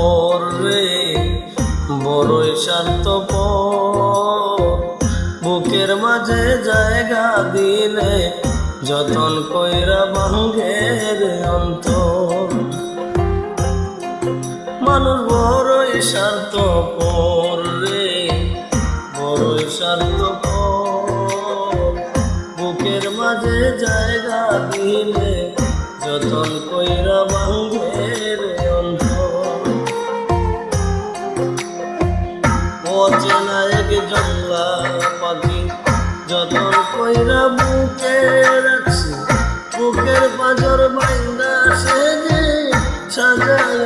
পর রে বড়ই স্বার্থপর, বুকের মাঝে জায়গা দিলে যতন কইরা ভাঙ্গে রে অন্তর। মানুষ বড়ই স্বার্থপর রে বড়ই স্বার্থপর, বুকের মাঝে জায়গা দিলে যতন কইরা ভাঙ্গে রে অন্তর। অচেনা এক জংলা পাখি যতন কইরা বুকে রাখছি, বুকের পাঁজর বাইন্দা সে যে সাজায়